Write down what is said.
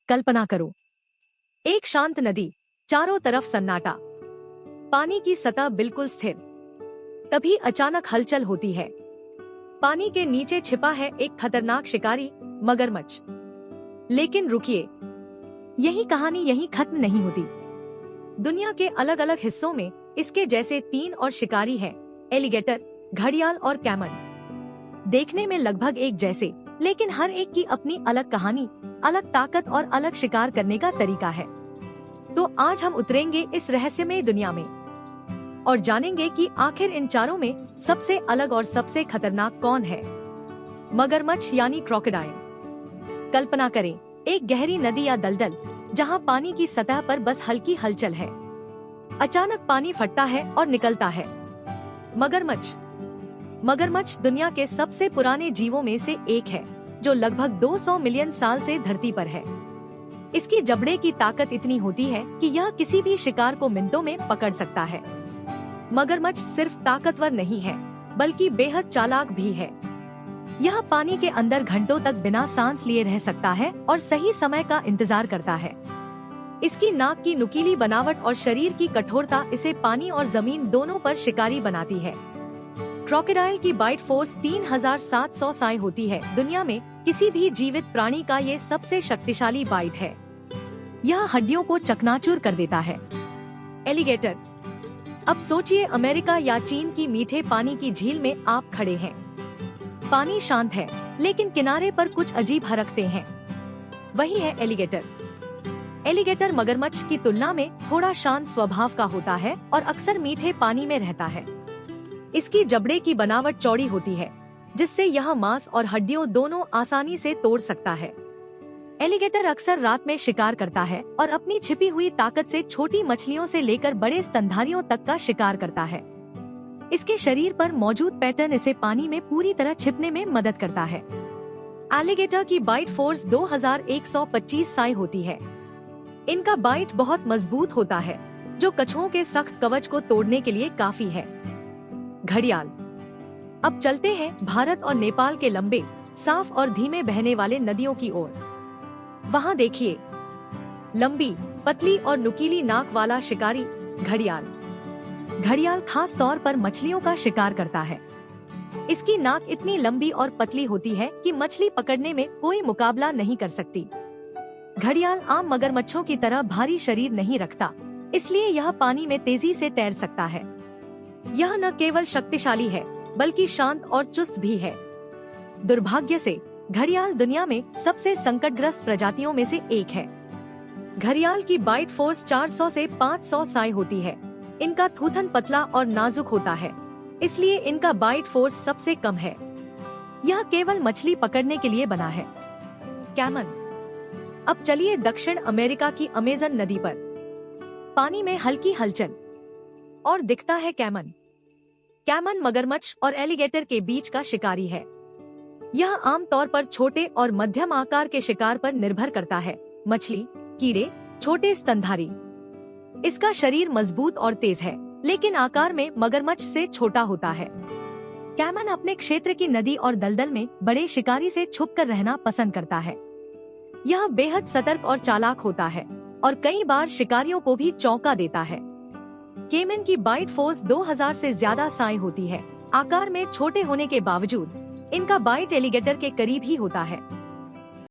कल्पना करो, एक शांत नदी, चारों तरफ सन्नाटा, पानी की सतह बिल्कुल स्थिर। तभी अचानक हलचल होती है। पानी के नीचे छिपा है एक खतरनाक शिकारी, मगरमच्छ। लेकिन रुकिए, यही कहानी यहीं खत्म नहीं होती। दुनिया के अलग अलग हिस्सों में इसके जैसे 3 और शिकारी हैं, एलिगेटर, घड़ियाल और कैमन। देखने में लगभग एक जैसे, लेकिन हर एक की अपनी अलग कहानी, अलग ताकत और अलग शिकार करने का तरीका है। तो आज हम उतरेंगे इस रहस्यमय दुनिया में और जानेंगे कि आखिर इन चारों में सबसे अलग और सबसे खतरनाक कौन है। मगरमच्छ यानी क्रोकोडाइल। कल्पना करें, एक गहरी नदी या दलदल जहां पानी की सतह पर बस हल्की हलचल है। अचानक पानी फटता है और निकलता है मगरमच्छ। मगरमच्छ दुनिया के सबसे पुराने जीवों में से एक है, जो लगभग 200 मिलियन साल से धरती पर है। इसकी जबड़े की ताकत इतनी होती है कि यह किसी भी शिकार को मिनटों में पकड़ सकता है। मगरमच्छ सिर्फ ताकतवर नहीं है, बल्कि बेहद चालाक भी है। यह पानी के अंदर घंटों तक बिना सांस लिए रह सकता है और सही समय का इंतजार करता है। इसकी नाक की नुकीली बनावट और शरीर की कठोरता इसे पानी और जमीन दोनों पर शिकारी बनाती है। क्रोकोडाइल की बाइट फोर्स 3700 साई होती है। दुनिया में किसी भी जीवित प्राणी का ये सबसे शक्तिशाली बाइट है। यह हड्डियों को चकनाचूर कर देता है। एलिगेटर। अब सोचिए, अमेरिका या चीन की मीठे पानी की झील में आप खड़े हैं। पानी शांत है, लेकिन किनारे पर कुछ अजीब हरकतें हैं। वही है एलिगेटर। एलिगेटर मगरमच्छ की तुलना में थोड़ा शांत स्वभाव का होता है और अक्सर मीठे पानी में रहता है। इसकी जबड़े की बनावट चौड़ी होती है, जिससे यह मांस और हड्डियों दोनों आसानी से तोड़ सकता है। एलिगेटर अक्सर रात में शिकार करता है और अपनी छिपी हुई ताकत से छोटी मछलियों से लेकर बड़े स्तनधारियों तक का शिकार करता है। इसके शरीर पर मौजूद पैटर्न इसे पानी में पूरी तरह छिपने में मदद करता है। एलिगेटर की बाइट फोर्स 2125 साई होती है। इनका बाइट बहुत मजबूत होता है, जो कछुओं के सख्त कवच को तोड़ने के लिए काफी है। घड़ियाल। अब चलते हैं भारत और नेपाल के लंबे, साफ और धीमे बहने वाले नदियों की ओर। वहाँ देखिए, लंबी, पतली और नुकीली नाक वाला शिकारी, घड़ियाल। घड़ियाल खास तौर पर मछलियों का शिकार करता है। इसकी नाक इतनी लंबी और पतली होती है कि मछली पकड़ने में कोई मुकाबला नहीं कर सकती। घड़ियाल आम मगरमच्छों की तरह भारी शरीर नहीं रखता, इसलिए यह पानी में तेजी से तैर सकता है। यह न केवल शक्तिशाली है, बल्कि शांत और चुस्त भी है। दुर्भाग्य से घड़ियाल दुनिया में सबसे संकटग्रस्त प्रजातियों में से एक है। घड़ियाल की बाइट फोर्स 400 से 500 साई होती है। इनका थूथन पतला और नाजुक होता है, इसलिए इनका बाइट फोर्स सबसे कम है। यह केवल मछली पकड़ने के लिए बना है। कैमन। अब चलिए दक्षिण अमेरिका की अमेजन नदी पर। पानी में हल्की हलचल और दिखता है कैमन। कैमन मगरमच्छ और एलिगेटर के बीच का शिकारी है। यह आमतौर पर छोटे और मध्यम आकार के शिकार पर निर्भर करता है, मछली, कीड़े, छोटे स्तनधारी। इसका शरीर मजबूत और तेज है, लेकिन आकार में मगरमच्छ से छोटा होता है। कैमन अपने क्षेत्र की नदी और दलदल में बड़े शिकारी से छुपकर रहना पसंद करता है। यह बेहद सतर्क और चालाक होता है और कई बार शिकारियों को भी चौंका देता है। कैमन की बाइट फोर्स 2000 से ज्यादा साई होती है। आकार में छोटे होने के बावजूद इनका बाइट एलिगेटर के करीब ही होता है।